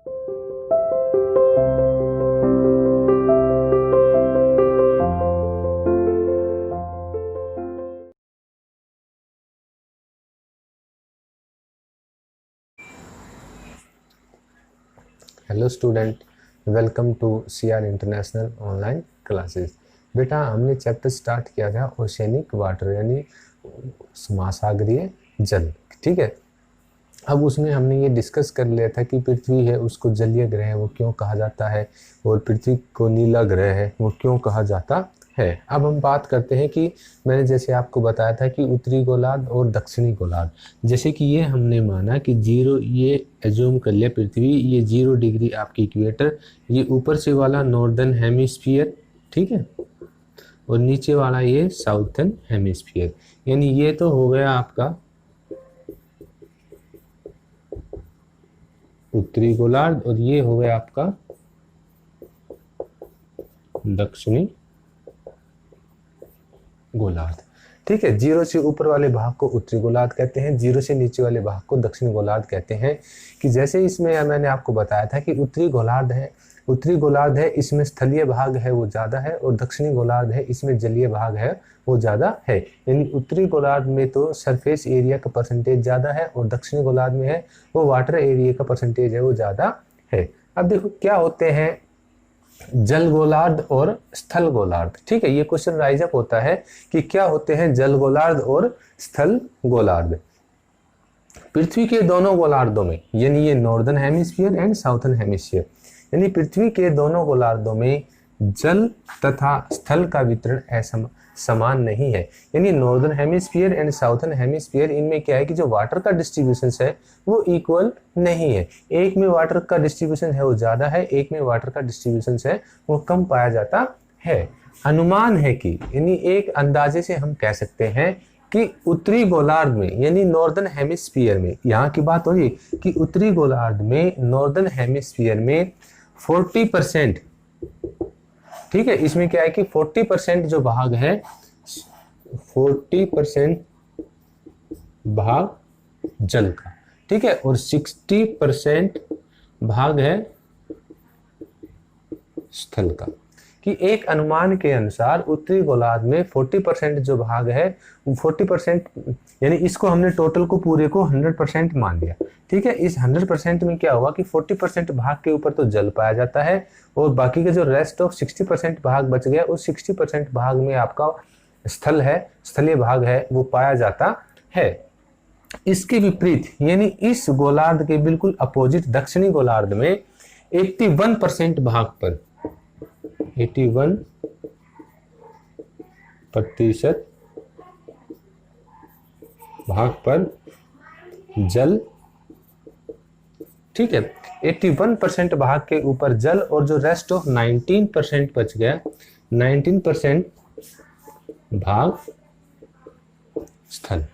Hello student, welcome to CR international online classes. बेटा, हमने chapter start किया था ओशियनिक वाटर यानी महासागरीय जल। ठीक है, अब उसमें हमने ये डिस्कस कर लिया था कि पृथ्वी है उसको जलीय ग्रह है वो क्यों कहा जाता है, और पृथ्वी को नीला ग्रह है वो क्यों कहा जाता है। अब हम बात करते हैं कि मैंने जैसे आपको बताया था कि उत्तरी गोलार्ध और दक्षिणी गोलार्ध, जैसे कि ये हमने माना कि जीरो, ये एज्यूम कर लिया पृथ्वी ये 0 डिग्री आपकी इक्वेटर, ये ऊपर से वाला नॉर्दर्न हेमिस्फीयर, ठीक है, और नीचे वाला ये साउथर्न हेमिस्फीयर। यानी ये तो हो गया आपका उत्तरी गोलार्ध और ये हो गया आपका दक्षिणी गोलार्ध। ठीक है, 0 से ऊपर वाले भाग को उत्तरी गोलार्ध कहते हैं, 0 से नीचे वाले भाग को दक्षिणी गोलार्ध कहते हैं। कि जैसे इसमें मैंने आपको बताया था कि उत्तरी गोलार्ध है इसमें स्थलीय भाग है वो ज़्यादा है, और दक्षिणी गोलार्ध है इसमें जलीय भाग है वो ज़्यादा है। यानी उत्तरी गोलार्ध में तो सरफेस एरिया का परसेंटेज ज़्यादा है, और दक्षिणी गोलार्ध में है वो वाटर एरिया का परसेंटेज है वो ज़्यादा है। अब देखो क्या होते हैं जल गोलार्ध और स्थल गोलार्ध। ठीक है, ये क्वेश्चन राइज अप होता है कि क्या होते हैं जल गोलार्ध और स्थल गोलार्ध। पृथ्वी के दोनों गोलार्धों में, यानी ये northern hemisphere and southern hemisphere, यानी पृथ्वी के दोनों गोलार्धों में जल तथा स्थल का वितरण समान नहीं है। यानी northern hemisphere and southern hemisphere, इनमें क्या है कि जो वाटर का डिस्ट्रीब्यूशन है वो इक्वल नहीं है। एक में वाटर का डिस्ट्रीब्यूशन है वो ज़्यादा है, एक में वाटर का डिस्ट्रीब्यूशन है वो कम पाया जाता है। अनुमान है कि, यानी एक अंदाजे से हम कह सकते हैं कि उत्तरी गोलार्ध में यानी नॉर्दर्न हेमिस्फीयर में, यहाँ की बात हो रही कि उत्तरी गोलार्ध में नॉर्दर्न हेमिस्फीयर में 40%, ठीक है, इसमें क्या है कि 40% जो भाग है 40% भाग जल का, ठीक है, और 60% भाग है स्थल का। कि एक अनुमान के अनुसार उत्तरी गोलार्ध में 40% जो भाग है 40%, यानी इसको हमने टोटल को पूरे को 100% मान लिया। ठीक है, इस 100% में क्या हुआ कि 40% भाग के ऊपर तो जल पाया जाता है, और बाकी के जो रेस्ट ऑफ 60% भाग बच गया उस 60% भाग में आपका स्थल है, स्थलीय भाग है वो पाया जाता है। इसके विपरीत यानी इस गोलार्ध के बिल्कुल अपोजिट दक्षिणी गोलार्ध में 81% भाग पर 81% भाग पर जल, ठीक है, 81% भाग के ऊपर जल, और जो रेस्ट ऑफ 19% बच गया 19% भाग स्थल।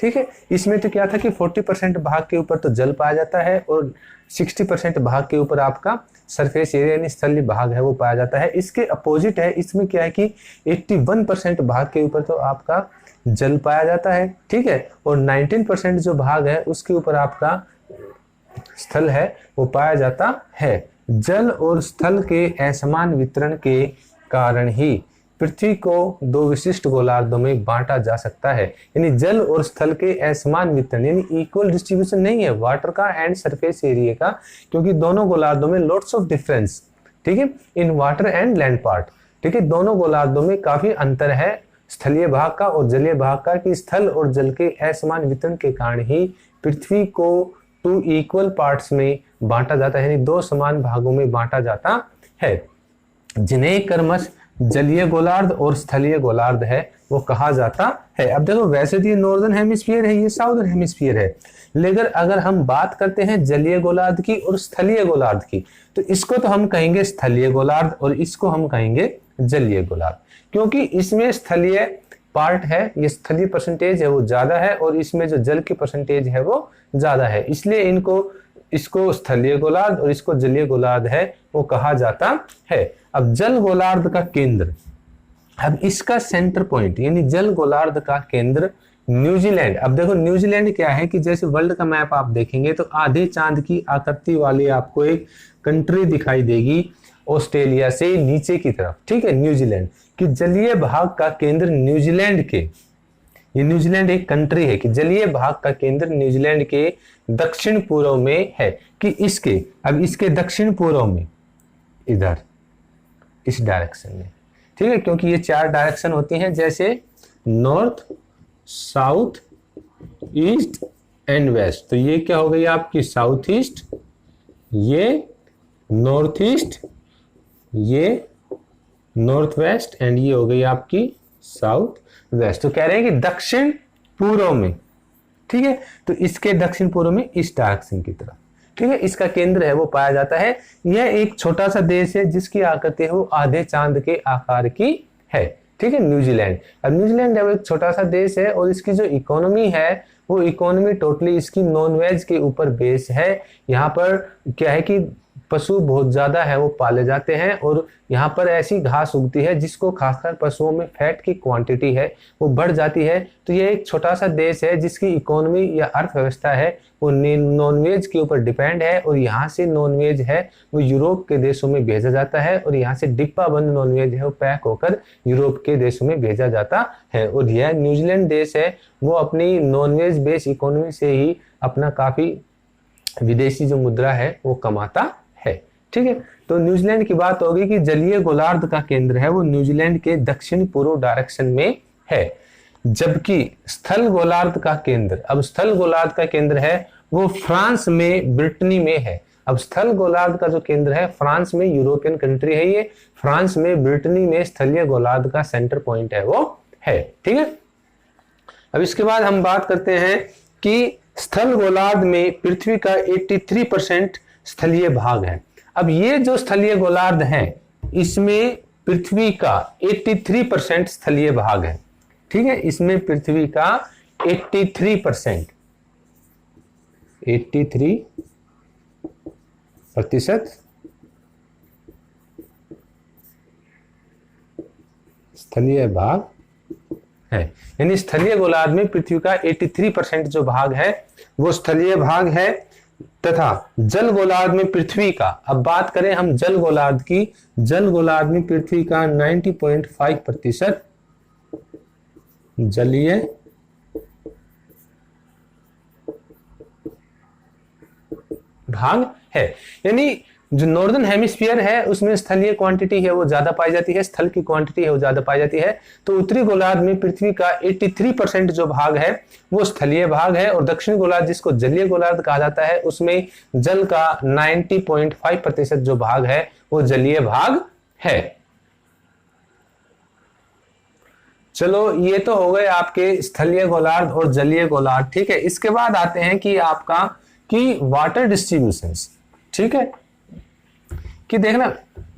ठीक है, इसमें तो क्या था कि 40% भाग के ऊपर तो जल पाया जाता है, और 60% भाग के ऊपर आपका सरफेस एरिया यानी स्थलीय भाग है वो पाया जाता है। इसके अपोजिट है, इसमें क्या है कि 81% भाग के ऊपर तो आपका जल पाया जाता है, ठीक है, और 19% जो भाग है उसके ऊपर आपका स्थल है वो पाया जाता है। जल और स्थल के असमान वितरण के कारण ही पृथ्वी को 2 विशिष्ट गोलार्धों में बांटा जा सकता है। यानी जल और स्थल के असमान वितरण यानी इक्वल डिस्ट्रीब्यूशन नहीं है वाटर का एंड सरफेस एरिया का, क्योंकि दोनों गोलार्धों में लॉट्स ऑफ डिफरेंस, ठीक है, in water and land part. ठीक है, दोनों गोलार्धों में काफी अंतर है स्थलीय भाग का और जलीय भाग का, कि स्थल और जल के असमान वितरण के कारण ही पृथ्वी को 2 इक्वल पार्ट्स में बांटा जाता है, यानी 2 समान भागों में बांटा जाता है, जिन्हें क्रमश जलीय गोलार्ध और स्थलीय गोलार्ध है वो कहा जाता है। अब देखो वैसे तो ये नॉर्दर्न हेमिस्फीयर है, ये साउदर्न हेमिस्फीयर है, लेकिन अगर हम बात करते हैं जलीय गोलार्ध की और स्थलीय गोलार्ध की, तो इसको तो हम कहेंगे स्थलीय गोलार्ध और इसको हम कहेंगे जलीय गोलार्ध, क्योंकि इसमें स्थलीय पार्ट है, ये स्थलीय परसेंटेज है वो ज्यादा है, और इसमें जो जल की परसेंटेज है वो ज्यादा है, इसलिए इसको स्थलीय गोलार्ध और इसको जलीय गोलार्ध है वो कहा जाता है। अब जल गोलार्ध का केंद्र, अब इसका सेंटर पॉइंट यानी जल गोलार्ध का केंद्र न्यूजीलैंड, अब देखो न्यूजीलैंड क्या है कि जैसे वर्ल्ड का मैप आप देखेंगे तो आधे चांद की आकृति वाली आपको एक कंट्री दिखाई देगी ऑस्ट्रेलिया से नीचे की तरफ, ठीक है। न्यूजीलैंड कि जलीय भाग का केंद्र न्यूजीलैंड के, ये न्यूजीलैंड एक कंट्री है कि जलीय भाग का केंद्र न्यूजीलैंड के दक्षिण पूर्व में है कि इसके, अब इसके दक्षिण पूर्व में इधर इस डायरेक्शन में, ठीक है, क्योंकि ये 4 डायरेक्शन होती हैं जैसे north, south, east and west. तो ये क्या हो गई आपकी साउथ ईस्ट, ये नॉर्थ ईस्ट, ये नॉर्थ वेस्ट एंड ये हो गई आपकी साउथ वेस्ट। तो कह रहे हैं कि दक्षिण पूर्व में, ठीक है, तो इसके दक्षिण पूर्व में इस डायरेक्शन की तरफ, ठीक है, इसका केंद्र है वो पाया जाता है। यह एक छोटा सा देश है जिसकी आकृति है वो आधे चांद के आकार की है, ठीक है, न्यूजीलैंड। अब न्यूजीलैंड एक छोटा सा देश है और इसकी जो इकोनॉमी है वो इकोनॉमी टोटली इसकी नॉन वेज के ऊपर बेस है। यहाँ पर क्या है कि पशु बहुत ज्यादा है वो पाले जाते हैं और यहाँ पर ऐसी घास उगती है जिसको खासकर पशुओं में फैट की क्वांटिटी है वो बढ़ जाती है। तो ये एक छोटा सा देश है जिसकी इकोनॉमी या अर्थव्यवस्था है वो नॉनवेज के ऊपर डिपेंड है और यहाँ से नॉनवेज है वो यूरोप के देशों में भेजा जाता है और यहाँ से डिब्बा बंद नॉनवेज है वो पैक होकर यूरोप के देशों में भेजा जाता है। और यह न्यूजीलैंड देश है वो अपनी नॉनवेज बेस्ड इकोनॉमी से ही अपना काफी विदेशी जो मुद्रा है वो कमाता है, ठीक है। तो न्यूजीलैंड की बात होगी कि जलीय गोलार्ध का केंद्र है वो न्यूजीलैंड के दक्षिण पूर्व डायरेक्शन में है, जबकि स्थल गोलार्ध का केंद्र, अब स्थल गोलार्ध का केंद्र है वो फ्रांस में, ब्रिटनी में है। अब स्थल गोलार्ध का जो केंद्र है फ्रांस में, यूरोपियन कंट्री है ये, फ्रांस में ब्रिटनी में स्थलीय गोलार्ध का सेंटर पॉइंट है वो है, ठीक है। अब इसके बाद हम बात करते हैं कि स्थल गोलार्ध में पृथ्वी का 83% स्थलीय भाग है। अब ये जो स्थलीय गोलार्ध है इसमें पृथ्वी का 83% स्थलीय भाग है, ठीक है, इसमें पृथ्वी का 83% स्थलीय भाग है। यानी स्थलीय गोलार्ध में पृथ्वी का 83% जो भाग है वो स्थलीय भाग है। तथा जल गोलार्ध में पृथ्वी का, अब बात करें हम जल गोलार्ध की, जल गोलार्ध में पृथ्वी का 90.5% जलीय भाग है। यानी जो नॉर्दर्न हेमिस्फीयर है उसमें स्थलीय क्वांटिटी है वो ज्यादा पाई जाती है, स्थल की क्वांटिटी है वो ज्यादा पाई जाती है। तो उत्तरी गोलार्ध में पृथ्वी का 83% जो भाग है वो स्थलीय भाग है और दक्षिण गोलार्ध जिसको जलीय गोलार्ध कहा जाता है उसमें जल का 90.5% जो भाग है वो जलीय भाग है। चलो ये तो हो गए आपके स्थलीय गोलार्ध और जलीय गोलार्ध, ठीक है। इसके बाद आते हैं कि आपका कि वाटर डिस्ट्रीब्यूशंस, ठीक है, कि देखना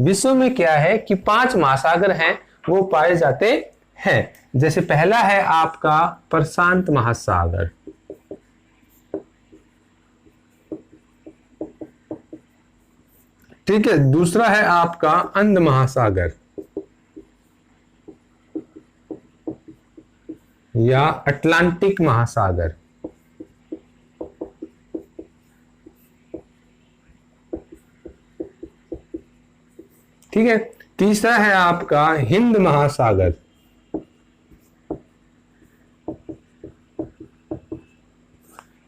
विश्व में क्या है कि 5 महासागर हैं वो पाए जाते हैं। जैसे पहला है आपका प्रशांत महासागर, ठीक है, दूसरा है आपका अंध महासागर या अटलांटिक महासागर, ठीक है, तीसरा है आपका हिंद महासागर,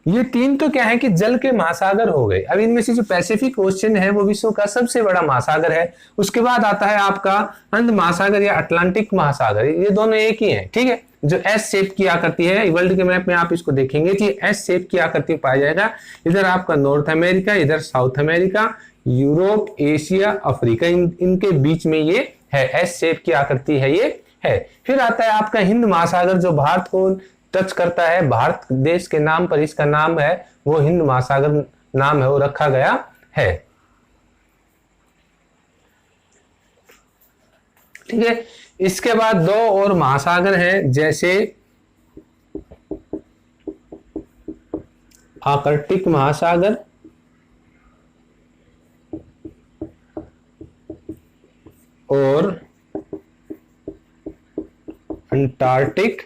ये 3 तो क्या है कि जल के महासागर हो गए। अब इनमें से जो पैसिफिक ओशन है वो विश्व का सबसे बड़ा महासागर है। उसके बाद आता है आपका अंध महासागर या अटलांटिक महासागर, ये दोनों एक ही है, ठीक है, जो एस शेप की आकृति है। वर्ल्ड के मैप में आप इसको देखेंगे कि एस शेप की आकृति पाया जाएगा। इधर आपका नॉर्थ अमेरिका, इधर south America, Europe, Asia, Africa, इनके बीच में ये है, एस शेप की आकृति है ये है। फिर आता है आपका हिंद महासागर जो भारत को टच करता है, भारत देश के नाम पर इसका नाम है वो हिंद महासागर नाम है वो रखा गया है, ठीक है। इसके बाद 2 और महासागर हैं जैसे आर्कटिक महासागर और अंटार्कटिक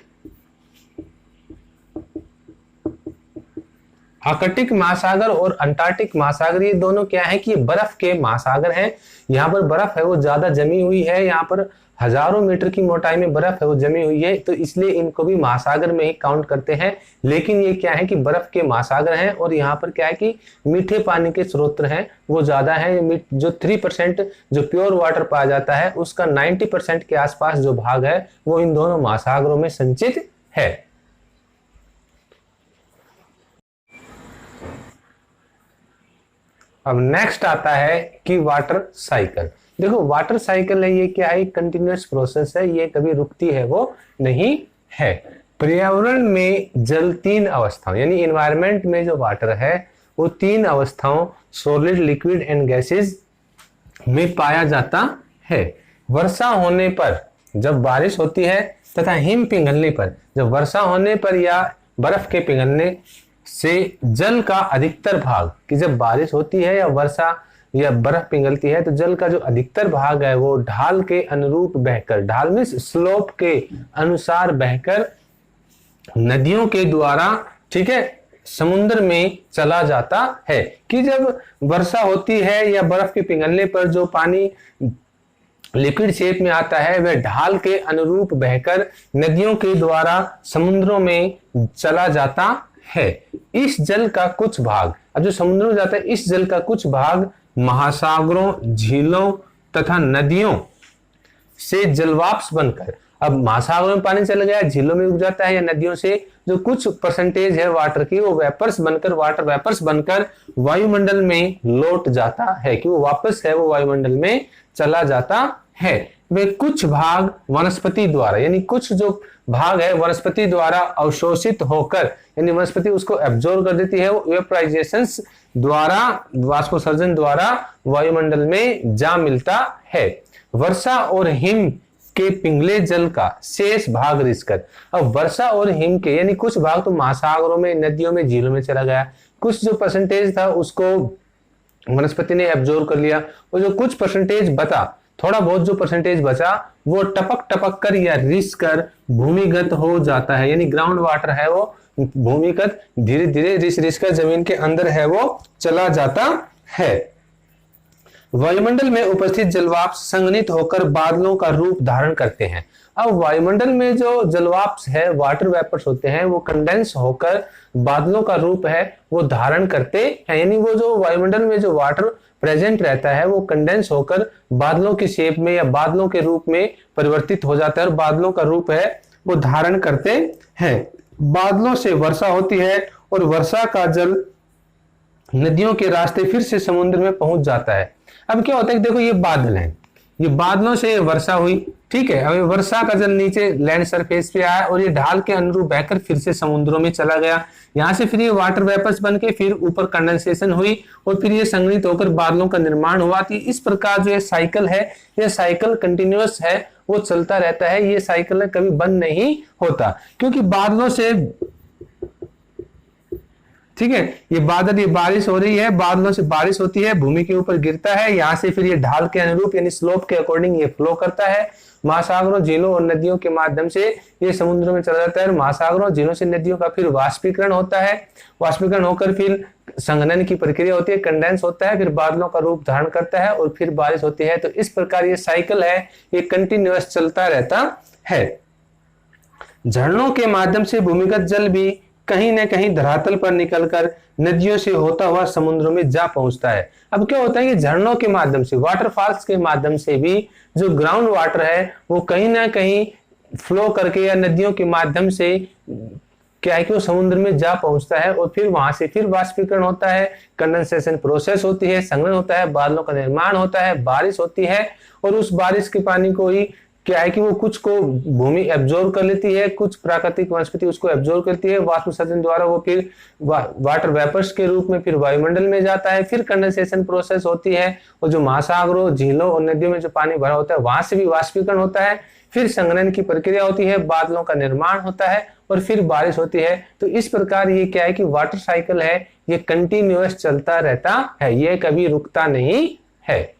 आर्कटिक महासागर और अंटार्कटिक महासागर ये दोनों क्या है कि ये बर्फ के महासागर हैं। यहाँ पर बर्फ है वो ज्यादा जमी हुई है, यहाँ पर हजारों मीटर की मोटाई में बर्फ है वो जमी हुई है, तो इसलिए इनको भी महासागर में ही काउंट करते हैं। लेकिन ये क्या है कि बर्फ के महासागर हैं और यहाँ पर क्या है कि मीठे पानी के स्रोत हैं वो ज्यादा है। जो 3% जो प्योर वाटर पाया जाता है उसका 90% के आसपास जो भाग है वो इन दोनों महासागरों में संचित है। अब नेक्स्ट आता है कि वाटर साइकिल। देखो वाटर साइकिल है ये क्या है, कंटिन्यूअस प्रोसेस है, ये कभी रुकती है वो नहीं है। पर्यावरण में जल 3 अवस्थाओं यानी एनवायरनमेंट में जो वाटर है वो 3 अवस्थाओं सॉलिड, लिक्विड एंड गैसेस में पाया जाता है। वर्षा होने पर जब बारिश होती है तथा हिम पिघलने पर, जब वर्षा होने पर या बर्फ के पिघलने से जल का अधिकतर भाग, कि जब बारिश होती है या वर्षा या बर्फ पिघलती है तो जल का जो अधिकतर भाग है वो ढाल के अनुरूप बहकर, ढाल में स्लोप के अनुसार बहकर नदियों के द्वारा, ठीक है, समुद्र में चला जाता है। कि जब वर्षा होती है या बर्फ के पिघलने पर जो पानी लिक्विड शेप में आता है वह ढाल के अनुरूप बहकर नदियों के द्वारा समुद्रों में चला जाता है। इस जल का कुछ भाग, अब जो समुद्र में जाता है इस जल का कुछ भाग महासागरों, झीलों तथा नदियों से जलवाष्प बनकर, अब महासागरों में पानी चल गया, झीलों में उग जाता है या नदियों से जो कुछ परसेंटेज है वाटर की वो वेपर्स बनकर, वाटर वेपर्स बनकर वायुमंडल में लौट जाता है, कि वो वापस है वो वायुमंडल में चला जाता है। वे कुछ भाग वनस्पति द्वारा, यानी कुछ जो भाग है वनस्पति द्वारा अवशोषित होकर, यानी वनस्पति उसको एब्जॉर्ब कर देती है, वो इवेपोराइजेशन द्वारा, वाष्पोत्सर्जन द्वारा वायुमंडल में जा मिलता है। वर्षा और हिम के पिघले जल का शेष भाग रिसकर, अब वर्षा और हिम के यानी कुछ भाग तो महासागरों में, नदियों में, झीलों में चला गया, कुछ जो परसेंटेज था उसको वनस्पति ने एब्जॉर्ब कर लिया, और जो कुछ परसेंटेज बचा, थोड़ा बहुत जो परसेंटेज बचा वो टपक टपक कर या रिस कर भूमिगत हो जाता है, यानी ग्राउंड वाटर है वो भूमिगत धीरे धीरे रिस रिस कर जमीन के अंदर है वो चला जाता है। वायुमंडल में उपस्थित जलवाष्प संघनित होकर बादलों का रूप धारण करते हैं। अब वायुमंडल में जो जलवाष्प है, वाटर वेपर्स होते हैं, वो कंडेंस होकर बादलों का रूप है वो धारण करते हैं, यानी वो जो वायुमंडल में जो वाटर प्रेजेंट रहता है वो कंडेंस होकर बादलों की शेप में या बादलों के रूप में परिवर्तित हो जाता है और बादलों का रूप है वो धारण करते हैं। बादलों से वर्षा होती है और वर्षा का जल नदियों के रास्ते फिर से समुद्र में पहुंच जाता है। अब क्या होता है, देखो ये बादल हैं, ये बादलों से वर्षा हुई, ठीक है, अब वर्षा का जल नीचे लैंड सरफेस पे आया और ये ढाल के अनुरूप बहकर फिर से समुद्रों में चला गया, यहाँ से फिर ये वाटर वेपर्स बन के फिर ऊपर कंडेंसेशन हुई और फिर ये संघनित होकर बादलों का निर्माण हुआ। थी इस प्रकार जो ये साइकिल है, ये साइकिल कंटिन्यूअस है, वो चलता रहता है, ये साइकिल कभी बंद नहीं होता, क्योंकि बादलों से, ठीक है, ये बादल, ये बारिश हो रही है, बादलों से बारिश होती है, भूमि के ऊपर गिरता है, यहाँ से फिर ये ढाल के अनुरूप यानी स्लोप के अकॉर्डिंग ये फ्लो करता है, महासागरों, झीलों और नदियों के माध्यम से ये समुद्र में चला जाता है। महासागरों, झीलों से नदियों का फिर वाष्पीकरण होता है, वाष्पीकरण होकर फिर संघनन की प्रक्रिया होती है, कंडेंस होता है, फिर बादलों का रूप धारण करता है और फिर बारिश होती है। तो इस प्रकार ये साइकिल है, ये कंटिन्यूअस चलता रहता है। झरनों के माध्यम से भूमिगत जल भी कहीं न कहीं धरातल पर निकलकर नदियों से होता हुआ समुद्रों में जा पहुंचता है। अब क्या होता है कि झरनों के माध्यम से, वाटरफॉल्स के माध्यम से भी जो ग्राउंड वाटर है वो कहीं ना कहीं फ्लो करके या नदियों के माध्यम से क्या है कि वो समुद्र में जा पहुंचता है और फिर वहां से फिर वाष्पीकरण होता है, कंडेंसेशन प्रोसेस होती है, संघनन होता है, बादलों का निर्माण होता है, बारिश होती है और उस बारिश के पानी को ही क्या है कि वो कुछ को भूमि एब्जॉर्ब कर लेती है, कुछ प्राकृतिक वनस्पति उसको एब्जॉर्ब करती है, वाष्पोत्सर्जन द्वारा वो फिर वाटर वेपर्स के रूप में फिर वायुमंडल में जाता है, फिर कंडेंसेशन प्रोसेस होती है और जो महासागरों, झीलों और नदियों में जो पानी भरा होता है वहां से भी वाष्पीकरण होता है, फिर संघनन की प्रक्रिया होती है, बादलों का निर्माण होता है और फिर बारिश होती है। तो इस प्रकार ये क्या है कि वाटर साइकिल है, ये कंटिन्यूअस चलता रहता है, ये कभी रुकता नहीं है।